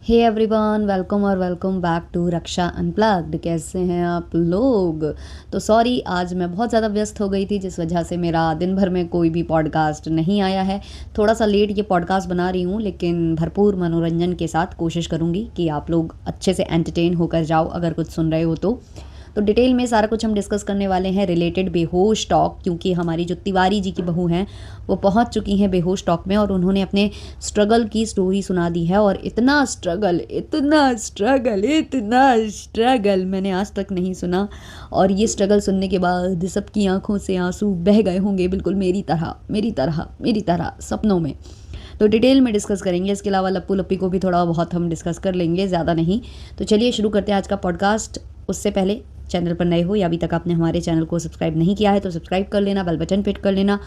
Hey everyone, welcome back to Raksha unplugged. कैसे हैं आप लोग? तो सॉरी, आज मैं बहुत ज़्यादा व्यस्त हो गई थी, जिस वजह से मेरा दिन भर में कोई भी पॉडकास्ट नहीं आया है। थोड़ा सा लेट ये पॉडकास्ट बना रही हूँ, लेकिन भरपूर मनोरंजन के साथ कोशिश करूँगी कि आप लोग अच्छे से एंटरटेन होकर जाओ अगर कुछ सुन रहे हो तो डिटेल में सारा कुछ हम डिस्कस करने वाले हैं रिलेटेड बेहोश टॉक, क्योंकि हमारी जो तिवारी जी की बहू हैं वो पहुंच चुकी हैं बेहोश टॉक में और उन्होंने अपने स्ट्रगल की स्टोरी सुना दी है। और इतना स्ट्रगल मैंने आज तक नहीं सुना। और ये स्ट्रगल सुनने के बाद सबकी आंखों से आंसू बह गए होंगे, बिल्कुल मेरी तरह सपनों में। तो डिटेल में डिस्कस करेंगे। इसके अलावा लप्पू लप्पी को भी थोड़ा बहुत हम डिस्कस कर लेंगे, ज़्यादा नहीं। तो चलिए शुरू करते हैं आज का पॉडकास्ट। उससे पहले चैनल पर नए हो या अभी तक आपने हमारे चैनल को सब्सक्राइब नहीं किया है तो सब्सक्राइब कर लेना, बेल बटन हिट कर लेना,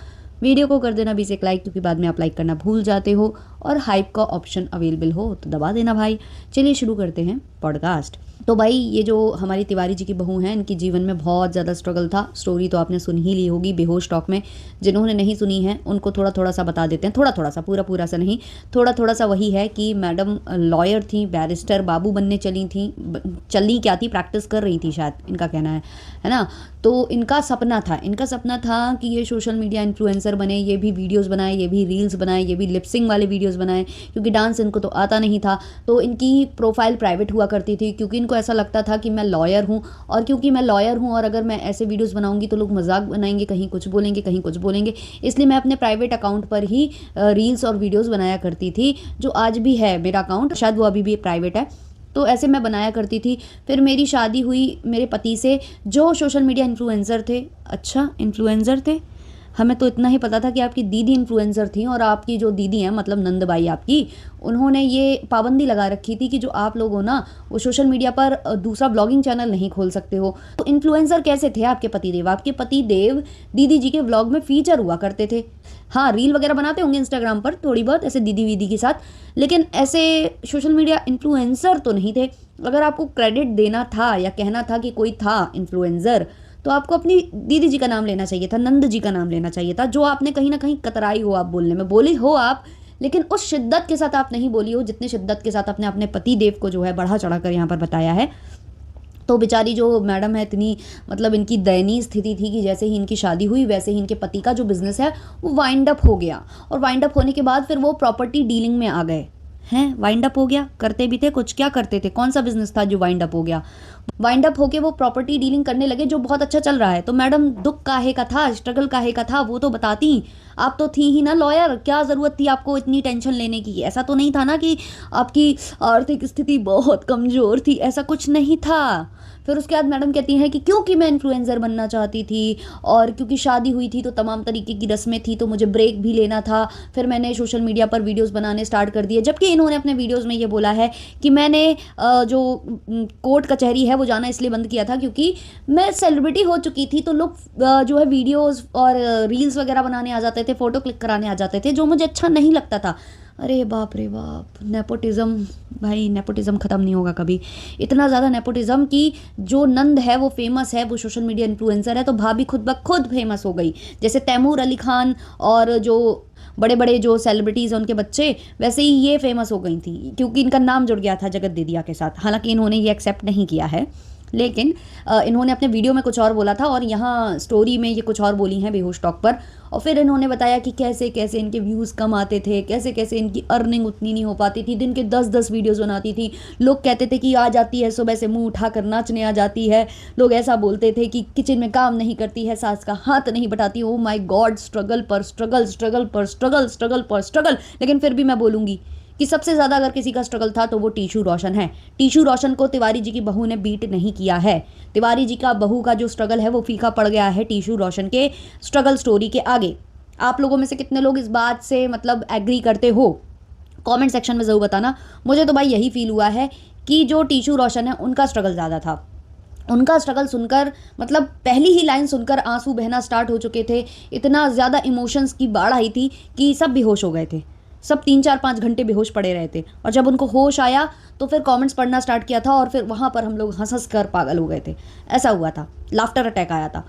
वीडियो को कर देना 20 एक लाइक, क्योंकि बाद में आप लाइक करना भूल जाते हो, और हाइप का ऑप्शन अवेलेबल हो तो दबा देना भाई। चलिए शुरू करते हैं पॉडकास्ट। तो भाई, ये जो हमारी तिवारी जी की बहू हैं, इनकी जीवन में बहुत ज़्यादा स्ट्रगल था। स्टोरी तो आपने सुन ही ली होगी बेहोश टॉक में। जिन्होंने नहीं सुनी है उनको थोड़ा थोड़ा सा बता देते हैं, थोड़ा सा, पूरा सा नहीं, थोड़ा सा। वही है कि मैडम लॉयर थी, बैरिस्टर बाबू बनने चलनी क्या थी, प्रैक्टिस कर रही थी शायद, इनका कहना है ना। तो इनका सपना था कि ये सोशल मीडिया इन्फ्लुएंसर बने, ये भी वीडियोस बनाए, ये भी रील्स बनाए, ये भी लिपसिंग वाले वीडियोस बनाए, क्योंकि डांस इनको तो आता नहीं था। तो इनकी प्रोफाइल प्राइवेट हुआ करती थी, क्योंकि इनको ऐसा लगता था कि मैं लॉयर हूँ, और क्योंकि मैं लॉयर हूँ और अगर मैं ऐसे वीडियोस बनाऊंगी तो लोग मजाक बनाएंगे, कहीं कुछ बोलेंगे, इसलिए मैं अपने प्राइवेट अकाउंट पर ही रील्स और वीडियोस बनाया करती थी, जो आज भी है मेरा अकाउंट, शायद वो अभी भी प्राइवेट है। तो ऐसे मैं बनाया करती थी। फिर मेरी शादी हुई मेरे पति से, जो सोशल मीडिया इन्फ्लुएंसर थे। अच्छा, इन्फ्लुएंसर थे? हमें तो इतना ही पता था कि आपकी दीदी इन्फ्लुएंसर थी, और आपकी जो दीदी हैं, मतलब नंदबाई आपकी, उन्होंने ये पाबंदी लगा रखी थी कि जो आप लोग हो ना, वो सोशल मीडिया पर दूसरा ब्लॉगिंग चैनल नहीं खोल सकते हो। तो इन्फ्लुएंसर कैसे थे आपके पतिदेव? आपके पतिदेव दीदी जी के व्लॉग में फीचर हुआ करते थे। हाँ, रील वगैरह बनाते होंगे इंस्टाग्राम पर थोड़ी बहुत, ऐसे दीदी वीदी के साथ, लेकिन ऐसे सोशल मीडिया इन्फ्लुएंसर तो नहीं थे। अगर आपको क्रेडिट देना था या कहना था कि कोई था इन्फ्लुएंसर, तो आपको अपनी दीदी जी का नाम लेना चाहिए था, नंद जी का नाम लेना चाहिए था, जो आपने कहीं ना कहीं कतराई हो आप बोलने में। बोली हो आप, लेकिन उस शिद्दत के साथ आप नहीं बोली हो जितने शिद्दत के साथ आपने अपने पति देव को जो है बढ़ा चढ़ा कर यहाँ पर बताया है। तो बेचारी जो मैडम है, इतनी मतलब इनकी दयनीय स्थिति थी कि जैसे ही इनकी शादी हुई वैसे ही इनके पति का जो बिजनेस है वो वाइंड अप हो गया, और वाइंड अप होने के बाद फिर वो प्रॉपर्टी डीलिंग में आ गए हैं। वाइंड अप हो गया, करते भी थे कुछ, क्या करते थे, कौन सा बिजनेस था जो वाइंड अप हो गया? वाइंड अप होके वो प्रॉपर्टी डीलिंग करने लगे, जो बहुत अच्छा चल रहा है। तो मैडम, दुख काहे का था, स्ट्रगल काहे का था, वो तो बताती। आप तो थी ही ना लॉयर, क्या ज़रूरत थी आपको इतनी टेंशन लेने की? ऐसा तो नहीं था ना कि आपकी आर्थिक स्थिति बहुत कमज़ोर थी, ऐसा कुछ नहीं था। फिर उसके बाद मैडम कहती हैं कि क्योंकि मैं इन्फ्लुएंसर बनना चाहती थी, और क्योंकि शादी हुई थी तो तमाम तरीके की रस्में थी, तो मुझे ब्रेक भी लेना था। फिर मैंने सोशल मीडिया पर वीडियोस बनाने स्टार्ट कर दिए, जबकि इन्होंने अपने वीडियोस में ये बोला है कि मैंने जो कोर्ट कचहरी है वो जाना इसलिए बंद किया था क्योंकि मैं सेलिब्रिटी हो चुकी थी। तो लोग जो है वीडियोस और रील्स वगैरह बनाने आ जाते थे, फ़ोटो क्लिक कराने आ जाते थे, जो मुझे अच्छा नहीं लगता था। अरे बाप रे बाप, नेपोटिज़म भाई, नेपोटिज़म ख़त्म नहीं होगा कभी। इतना ज़्यादा नेपोटिज़म कि जो नंद है वो फेमस है, वो सोशल मीडिया इन्फ्लुएंसर है, तो भाभी खुद ब खुद फेमस हो गई। जैसे तैमूर अली खान और जो बड़े बड़े जो सेलिब्रिटीज़ हैं उनके बच्चे, वैसे ही ये फेमस हो गई थी, क्योंकि इनका नाम जुड़ गया था जगत दीदिया के साथ। हालांकि इन्होंने ये एक्सेप्ट नहीं किया है, लेकिन इन्होंने अपने वीडियो में कुछ और बोला था और यहाँ स्टोरी में ये कुछ और बोली हैं बेहोश टॉक पर। और फिर इन्होंने बताया कि कैसे कैसे इनके व्यूज़ कम आते थे, कैसे कैसे इनकी अर्निंग उतनी नहीं हो पाती थी। दिन के 10-10 वीडियोस बनाती थी। लोग कहते थे कि आ जाती है सुबह से मुंह उठाकर नाचने आ जाती है। लोग ऐसा बोलते थे कि किचन में काम नहीं करती है, सास का हाथ नहीं बटाती। ओ माय गॉड, स्ट्रगल पर स्ट्रगल, स्ट्रगल पर स्ट्रगल, स्ट्रगल पर स्ट्रगल। लेकिन फिर भी मैं बोलूँगी कि सबसे ज़्यादा अगर किसी का स्ट्रगल था तो वो टीशू रोशन है। टीशू रोशन को तिवारी जी की बहू ने बीट नहीं किया है। तिवारी जी का बहू का जो स्ट्रगल है वो फीका पड़ गया है टीशू रोशन के स्ट्रगल स्टोरी के आगे। आप लोगों में से कितने लोग इस बात से मतलब एग्री करते हो, कमेंट सेक्शन में ज़रूर बताना। मुझे तो भाई यही फील हुआ है कि जो टीशू रोशन है उनका स्ट्रगल ज़्यादा था। उनका स्ट्रगल सुनकर, मतलब पहली ही लाइन सुनकर आंसू बहना स्टार्ट हो चुके थे। इतना ज़्यादा इमोशंस की बाढ़ आई थी कि सब बेहोश हो गए थे। सब 3-4-5 घंटे बेहोश पड़े रहे थे, और जब उनको होश आया तो फिर कमेंट्स पढ़ना स्टार्ट किया था, और फिर वहाँ पर हम लोग हंस हंस कर पागल हो गए थे। ऐसा हुआ था, लाफ्टर अटैक आया था।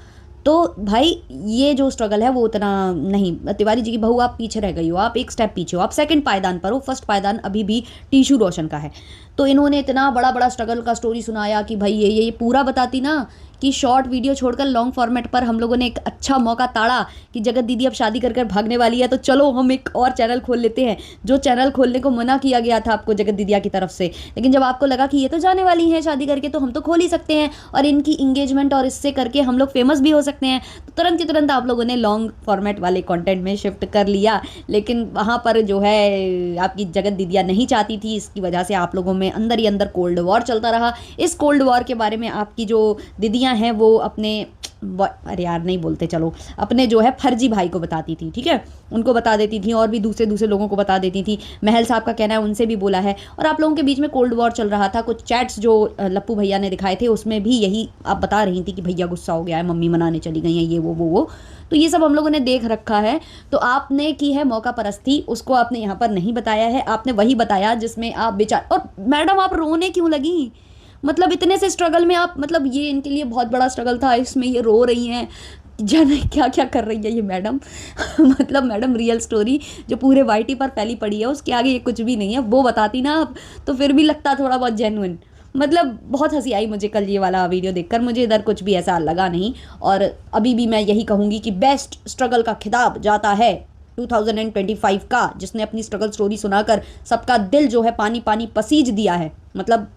तो भाई ये जो स्ट्रगल है वो उतना नहीं। तिवारी जी की बहू आप पीछे रह गई हो, आप एक स्टेप पीछे हो, आप सेकंड पायदान पर हो, फर्स्ट पायदान अभी भी टीशू रोशन का है। तो इन्होंने इतना बड़ा बड़ा स्ट्रगल का स्टोरी सुनाया कि भाई ये पूरा बताती ना कि शॉर्ट वीडियो छोड़कर लॉन्ग फॉर्मेट पर हम लोगों ने एक अच्छा मौका ताड़ा कि जगत दीदी अब शादी कर भागने वाली है, तो चलो हम एक और चैनल खोल लेते हैं। जो चैनल खोलने को मना किया गया था आपको जगत दीदिया की तरफ से, लेकिन जब आपको लगा कि ये तो जाने वाली है शादी करके, तो हम तो खोल ही सकते हैं और इनकी इंगेजमेंट और इससे करके हम लोग फेमस भी हो सकते हैं, तो तुरंत की तुरंत आप लोगों ने लॉन्ग फॉर्मेट वाले कंटेंट में शिफ्ट कर लिया। लेकिन वहाँ पर जो है आपकी जगत दीदिया नहीं चाहती थी, इसकी वजह से आप लोगों में अंदर ही अंदर कोल्ड वॉर चलता रहा। इस कोल्ड वॉर के बारे में आपकी जो दीदियाँ हैं वो अपने अरे यार नहीं बोलते, चलो अपने जो है फर्जी भाई को बताती थी, ठीक है, उनको बता देती थी और भी दूसरे लोगों को बता देती थी। महल साहब का कहना है उनसे भी बोला है, और आप लोगों के बीच में कोल्ड वॉर चल रहा था। कुछ चैट्स जो लप्पू भैया ने दिखाए थे उसमें भी यही आप बता रही थी कि भैया गुस्सा हो गया है, मम्मी मनाने चली गई हैं, ये वो। तो ये सब हम लोगों ने देख रखा है। तो आपने की है मौका परस्ती, उसको आपने यहाँ पर नहीं बताया है। आपने वही बताया जिसमें आप बेचार, और मैडम आप रोने क्यों लगी? मतलब इतने से स्ट्रगल में आप, मतलब ये इनके लिए बहुत बड़ा स्ट्रगल था, इसमें ये रो रही हैं, जाने क्या क्या कर रही है ये मैडम। मतलब मैडम रियल स्टोरी जो पूरे वाईटी पर फैली पड़ी है उसके आगे ये कुछ भी नहीं है। वो बताती ना आप तो फिर भी लगता थोड़ा बहुत जेन्युइन। मतलब बहुत हंसी आई मुझे कल ये वाला वीडियो देखकर, मुझे इधर कुछ भी ऐसा लगा नहीं। और अभी भी मैं यही कहूँगी कि बेस्ट स्ट्रगल का खिताब जाता है 2025 का, जिसने अपनी स्ट्रगल स्टोरी सुनाकर सबका दिल जो है पानी पानी पसीज दिया है, मतलब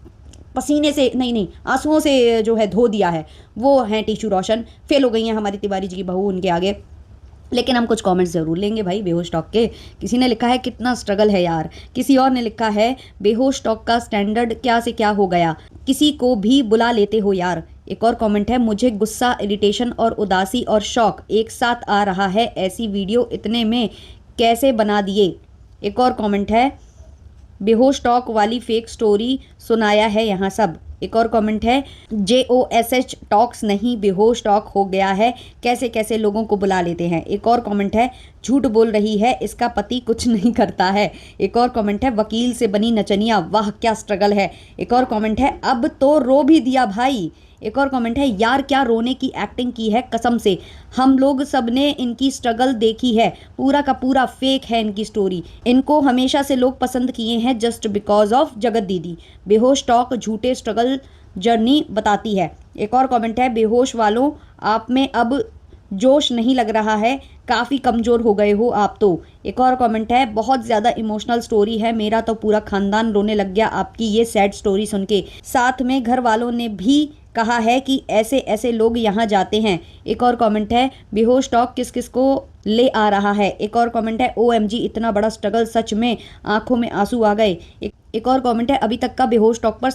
पसीने से नहीं आंसुओं से जो है धो दिया है, वो हैं टीशू रोशन। फेल हो गई हैं हमारी तिवारी जी की बहू उनके आगे। लेकिन हम कुछ कमेंट्स ज़रूर लेंगे भाई बेहोश टॉक के। किसी ने लिखा है कितना स्ट्रगल है यार, किसी और ने लिखा है बेहोश टॉक का स्टैंडर्ड क्या से क्या हो गया, किसी को भी बुला लेते हो यार। एक और कमेंट है, मुझे गुस्सा, इरिटेशन और उदासी और शौक एक साथ आ रहा है, ऐसी वीडियो इतने में कैसे बना दिए। एक और कमेंट है, बेहोश टॉक वाली फेक स्टोरी सुनाया है यहाँ सब। एक और कमेंट है, JOSH टॉक्स नहीं बेहोश टॉक हो गया है, कैसे कैसे लोगों को बुला लेते हैं। एक और कमेंट है, झूठ बोल रही है, इसका पति कुछ नहीं करता है। एक और कमेंट है, वकील से बनी नचनिया, वाह क्या स्ट्रगल है। एक और कमेंट है, अब तो रो भी दिया भाई। एक और कमेंट है, यार क्या रोने की एक्टिंग की है कसम से, हम लोग सब ने इनकी स्ट्रगल देखी है, पूरा का पूरा फेक है इनकी स्टोरी, इनको हमेशा से लोग पसंद किए हैं जस्ट बिकॉज ऑफ जगत दीदी। बेहोश टॉक झूठे स्ट्रगल जर्नी बताती है। एक और कमेंट है, बेहोश वालों आप में अब जोश नहीं लग रहा है, काफ़ी कमज़ोर हो गए हो आप तो। एक और कमेंट है, बहुत ज़्यादा इमोशनल स्टोरी है, मेरा तो पूरा खानदान रोने लग गया आपकी ये सैड स्टोरी सुन के, साथ में घर वालों ने भी कहा है कि ऐसे ऐसे लोग यहाँ जाते हैं। एक और कमेंट है, बेहोश टॉक किस किस को ले आ रहा है। एक और कमेंट है, OMG इतना बड़ा स्ट्रगल, सच में आंखों में आंसू आ गए। एक और कमेंट है, अभी तक का बेहोश टॉक पर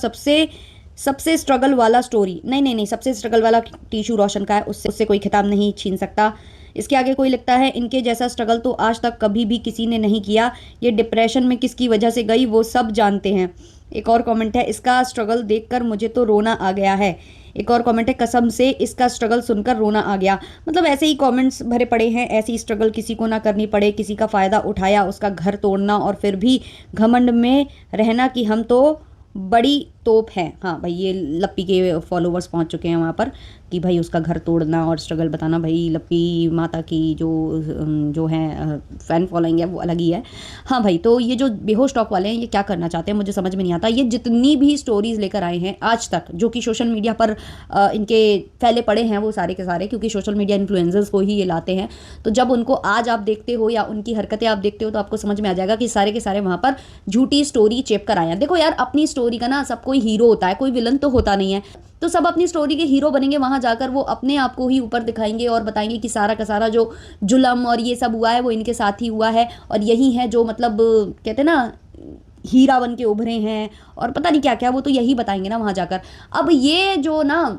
सबसे स्ट्रगल वाला स्टोरी, नहीं सबसे स्ट्रगल वाला टीशू रोशन का है, उससे कोई खिताब नहीं छीन सकता। इसके आगे कोई लिखता है, इनके जैसा स्ट्रगल तो आज तक कभी भी किसी ने नहीं किया, ये डिप्रेशन में किसकी वजह से गई वो सब जानते हैं। एक और कमेंट है, इसका स्ट्रगल देखकर मुझे तो रोना आ गया है। एक और कमेंट है, कसम से इसका स्ट्रगल सुनकर रोना आ गया। मतलब ऐसे ही कमेंट्स भरे पड़े हैं, ऐसी स्ट्रगल किसी को ना करनी पड़े, किसी का फ़ायदा उठाया, उसका घर तोड़ना और फिर भी घमंड में रहना कि हम तो बड़ी तोप है। हाँ भाई, ये लप्पी के फॉलोवर्स पहुंच चुके हैं वहाँ पर कि भाई उसका घर तोड़ना और स्ट्रगल बताना। भाई लप्पी माता की जो है फ़ैन फॉलोइंग है वो अलग ही है। हाँ भाई, तो ये जो बेहोश टॉक वाले हैं ये क्या करना चाहते हैं मुझे समझ में नहीं आता। ये जितनी भी स्टोरीज़ लेकर आए हैं आज तक जो कि सोशल मीडिया पर इनके फैले पड़े हैं वो सारे के सारे, क्योंकि सोशल मीडिया इन्फ्लुएंसर्स को ही ये लाते हैं, तो जब उनको आज आप देखते हो या उनकी हरकतें आप देखते हो तो आपको समझ में आ जाएगा कि सारे के सारे वहाँ पर झूठी स्टोरी चेप कर आए हैं। देखो यार, अपनी स्टोरी का ना सब कोई हीरो होता है, कोई विलन तो होता नहीं है। तो सब अपनी स्टोरी के हीरो बनेंगे, वहां जाकर वो अपने आप को ही ऊपर दिखाएंगे और बताएंगे कि सारा का सारा जो जुल्म और ये सब हुआ है वो इनके साथ ही हुआ है, और यही है जो मतलब कहते हैं ना हीरा बन के उभरे हैं और पता नहीं क्या क्या, वो तो यही बताएंगे ना वहां जाकर। अब ये जो ना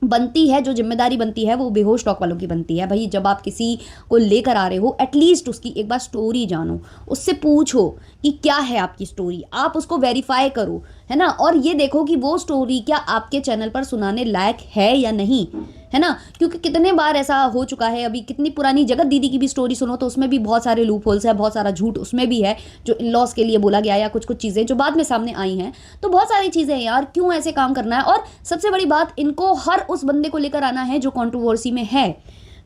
बनती है, जो जिम्मेदारी बनती है वो बेहोश टॉक वालों की बनती है। भाई जब आप किसी को लेकर आ रहे हो, एटलीस्ट उसकी एक बार स्टोरी जानो, उससे पूछो कि क्या है आपकी स्टोरी, आप उसको वेरीफाई करो, है ना, और ये देखो कि वो स्टोरी क्या आपके चैनल पर सुनाने लायक है या नहीं। है ना, क्योंकि कितने बार ऐसा हो चुका है। अभी कितनी पुरानी जगत दीदी की भी स्टोरी सुनो तो उसमें भी बहुत सारे लूप होल्स है, बहुत सारा झूठ उसमें भी है जो इन लॉस के लिए बोला गया, या कुछ कुछ चीज़ें जो बाद में सामने आई हैं। तो बहुत सारी चीज़ें हैं यार, क्यों ऐसे काम करना है। और सबसे बड़ी बात, इनको हर उस बंदे को लेकर आना है जो कंट्रोवर्सी में है,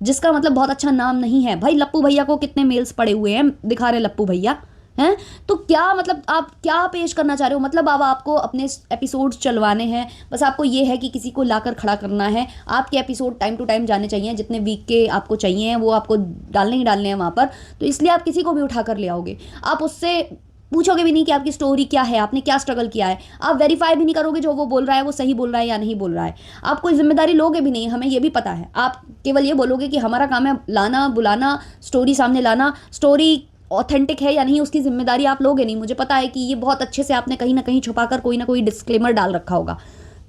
जिसका मतलब बहुत अच्छा नाम नहीं है। भाई लप्पू भैया को कितने मेल्स पड़े हुए हैं, दिखा रहे लप्पू भैया हैं, तो क्या मतलब आप क्या पेश करना चाह रहे हो। मतलब अब आपको अपने एपिसोड चलवाने हैं, बस आपको ये है कि किसी को लाकर खड़ा करना है। आपके एपिसोड टाइम टू टाइम जाने चाहिए, जितने वीक के आपको चाहिए हैं वो आपको डालने ही डालने हैं वहाँ पर। तो इसलिए आप किसी को भी उठा कर ले आओगे, आप उससे पूछोगे भी नहीं कि आपकी स्टोरी क्या है, आपने क्या स्ट्रगल किया है। आप वेरीफाई भी नहीं करोगे जो वो बोल रहा है वो सही बोल रहा है या नहीं बोल रहा है। आप कोई जिम्मेदारी लोगे भी नहीं, हमें ये भी पता है। आप केवल ये बोलोगे कि हमारा काम है लाना, बुलाना, स्टोरी सामने लाना, स्टोरी ऑथेंटिक है या नहीं उसकी जिम्मेदारी आप लोगे नहीं। मुझे पता है कि ये बहुत अच्छे से आपने कहीं ना कहीं छुपाकर कोई ना कोई डिस्क्लेमर डाल रखा होगा।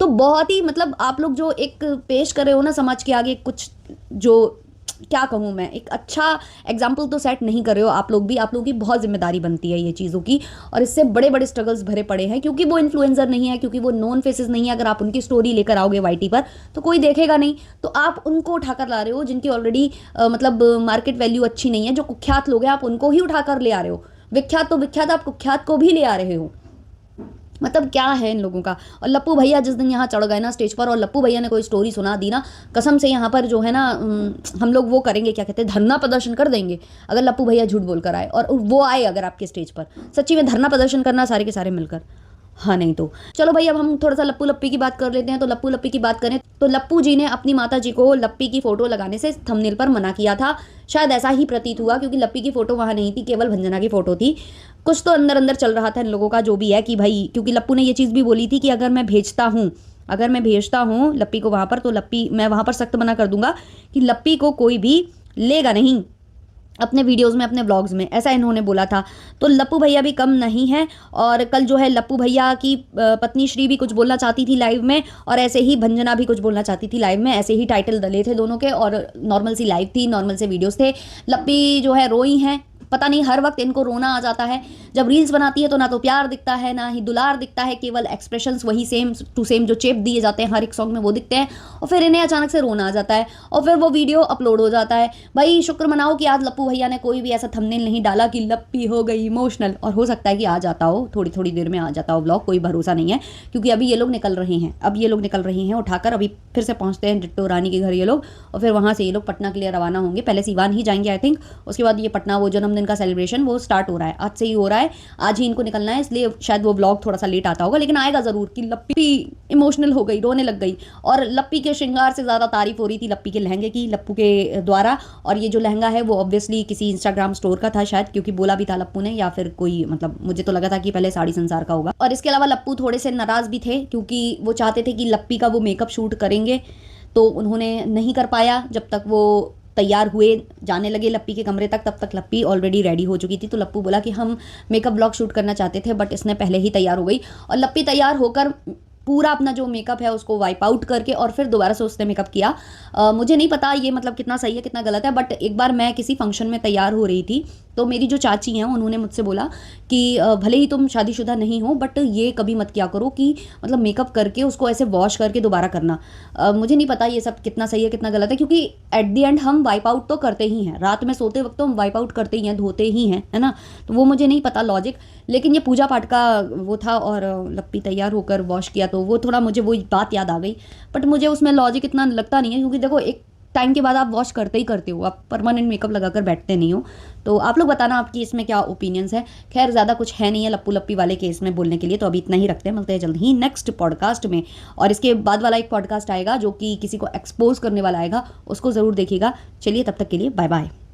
तो बहुत ही मतलब आप लोग जो एक पेश कर रहे हो ना समाज के आगे, कुछ जो क्या कहूँ मैं, एक अच्छा एग्जाम्पल तो सेट नहीं कर रहे हो आप लोग भी। आप लोगों की बहुत जिम्मेदारी बनती है ये चीज़ों की, और इससे बड़े बड़े स्ट्रगल्स भरे पड़े हैं, क्योंकि वो इन्फ्लुएंसर नहीं है, क्योंकि वो नॉन फेसेस नहीं है। अगर आप उनकी स्टोरी लेकर आओगे वाईटी पर तो कोई देखेगा नहीं, तो आप उनको उठाकर ला रहे हो जिनकी ऑलरेडी मतलब मार्केट वैल्यू अच्छी नहीं है। जो कुख्यात लोग हैं आप उनको ही उठाकर ले आ रहे हो, विख्यात तो विख्यात, आप कुख्यात को भी ले आ रहे हो। मतलब क्या है इन लोगों का। और लप्पू भैया जिस दिन यहाँ चढ़ गए ना स्टेज पर, और लप्पू भैया ने कोई स्टोरी सुना दी ना, कसम से यहाँ पर जो है ना हम लोग वो करेंगे, क्या कहते हैं, धरना प्रदर्शन कर देंगे। अगर लप्पू भैया झूठ बोलकर आए और वो आए अगर आपके स्टेज पर, सच्ची में धरना प्रदर्शन करना सारे के सारे मिलकर। हाँ नहीं तो चलो भाई, अब हम थोड़ा सा लप्पू लप्पी की बात कर लेते हैं। तो लप्पू लप्पी की बात करें तो लप्पू जी ने अपनी माता जी को लप्पी की फोटो लगाने से थंबनेल पर मना किया था। शायद ऐसा ही प्रतीत हुआ, क्योंकि लप्पी की फोटो वहाँ नहीं थी, केवल भंजना की फोटो थी। कुछ तो अंदर अंदर चल रहा था इन लोगों का, जो भी है कि भाई, क्योंकि लप्पू ने ये चीज़ भी बोली थी कि अगर मैं भेजता हूँ लप्पी को वहाँ पर, तो लप्पी मैं वहाँ पर सख्त मना कर दूंगा कि लप्पी को कोई भी लेगा नहीं अपने वीडियोस में, अपने व्लॉग्स में, ऐसा इन्होंने बोला था। तो लप्पू भैया भी कम नहीं है। और कल जो है लप्पू भैया की पत्नी श्री भी कुछ बोलना चाहती थी लाइव में, और ऐसे ही भंजना भी कुछ बोलना चाहती थी लाइव में। ऐसे ही टाइटल डले थे दोनों के, और नॉर्मल सी लाइव थी, नॉर्मल से वीडियोस थे। लप्पी जो है रोई हैं, पता नहीं हर वक्त इनको रोना आ जाता है। जब रील्स बनाती है तो ना तो प्यार दिखता है ना ही दुलार दिखता है, केवल एक्सप्रेशंस वही सेम टू सेम जो चेप दिए जाते हैं हर एक सॉन्ग में वो दिखते हैं, और फिर इन्हें अचानक से रोना आ जाता है, और फिर वो वीडियो अपलोड हो जाता है। भाई शुक्र मनाओ कि आज लप्पू भैया ने कोई भी ऐसा थंबनेल नहीं डाला कि लप्पी हो गई इमोशनल, और हो सकता है कि आ जाता हो, थोड़ी थोड़ी देर में आ जाता हो ब्लॉग, कोई भरोसा नहीं है। क्योंकि अभी ये लोग निकल रहे हैं उठाकर, अभी फिर से पहुंचते हैं डिट्टो रानी के घर ये लोग, और फिर वहाँ से ये लोग पटना के लिए रवाना होंगे। पहले सीवान ही जाएंगे आई थिंक, उसके बाद ये पटना वो जन्मदिन का सेलिब्रेशन वो स्टार्ट हो रहा है, आज से ही हो रहा है, आज ही इनको निकलना है। इसलिए शायद वो ब्लॉग थोड़ा सा लेट आता होगा, लेकिन आएगा जरूर कि लप्पी इमोशनल हो गई, रोने लग गई। और लप्पी के श्रृंगार से ज़्यादा तारीफ हो रही थी लप्पी के लहंगे की, लप्पू के द्वारा। और ये जो लहंगा है वो ऑब्वियसली किसी इंस्टाग्राम स्टोर का था शायद, क्योंकि बोला भी था लप्पू ने, या फिर कोई मतलब मुझे तो लगा था कि पहले साड़ी संसार का होगा। और इसके अलावा लप्पू थोड़े से नाराज़ भी थे, क्योंकि वो चाहते थे कि लप्पी का वो मेकअप शूट करेंगे, तो उन्होंने नहीं कर पाया। जब तक वो तैयार हुए जाने लगे लप्पी के कमरे तक, तब तक लप्पी ऑलरेडी रेडी हो चुकी थी। तो लप्पू बोला कि हम मेकअप ब्लॉग शूट करना चाहते थे, बट इसने पहले ही तैयार हो गई। और लप्पी तैयार होकर पूरा अपना जो मेकअप है उसको वाइप आउट करके और फिर दोबारा से उसने मेकअप किया। मुझे नहीं पता ये मतलब कितना सही है कितना गलत है, बट एक बार मैं किसी फंक्शन में तैयार हो रही थी, तो मेरी जो चाची हैं उन्होंने मुझसे बोला कि भले ही तुम शादीशुदा नहीं हो, बट ये कभी मत किया करो कि मतलब मेकअप करके उसको ऐसे वॉश करके दोबारा करना। मुझे नहीं पता ये सब कितना सही है कितना गलत है, क्योंकि एट द एंड हम वाइप आउट तो करते ही हैं, रात में सोते वक्त तो हम वाइप आउट करते ही हैं, धोते ही हैं, है ना। तो वो मुझे नहीं पता लॉजिक, लेकिन ये पूजा पाठ का वो था और लप्पी तैयार होकर वॉश किया, तो वो थोड़ा मुझे वो बात याद आ गई। बट मुझे उसमें लॉजिक इतना लगता नहीं है, क्योंकि देखो एक टाइम के बाद आप वॉश करते ही करते हो, आप परमानेंट मेकअप लगाकर बैठते नहीं हो। तो आप लोग बताना आपकी इसमें क्या ओपिनियंस है। खैर ज़्यादा कुछ है नहीं है लप्पू लप्पी वाले केस में बोलने के लिए, तो अभी इतना ही रखते हैं, मिलते हैं जल्द ही नेक्स्ट पॉडकास्ट में। और इसके बाद वाला एक पॉडकास्ट आएगा जो कि किसी को एक्सपोज करने वाला आएगा, उसको ज़रूर देखिएगा। चलिए तब तक के लिए बाय बाय।